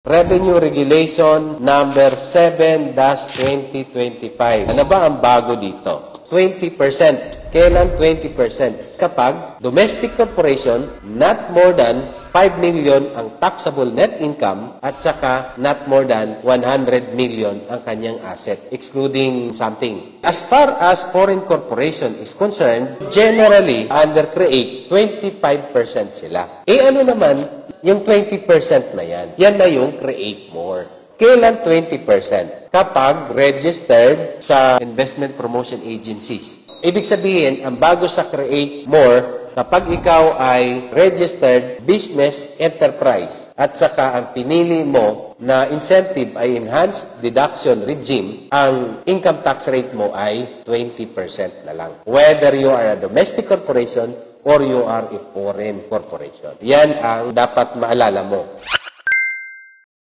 Revenue Regulation number 7-2025. Ano ba ang bago dito? 20%. Kailan 20%? Kapag domestic corporation, not more than 5 million ang taxable net income at saka not more than 100 million ang kanyang asset, excluding something. As far as foreign corporation is concerned, generally, under CREATE, 25% sila. Ano naman, yung 20% na yan? Yan na yung CREATE More. Kailan 20%? Kapag registered sa investment promotion agencies. Ibig sabihin, ang bago sa CREATE More, kapag ikaw ay registered business enterprise at saka ang pinili mo na incentive ay enhanced deduction regime, ang income tax rate mo ay 20% na lang. Whether you are a domestic corporation or you are a foreign corporation. Yan ang dapat maalala mo.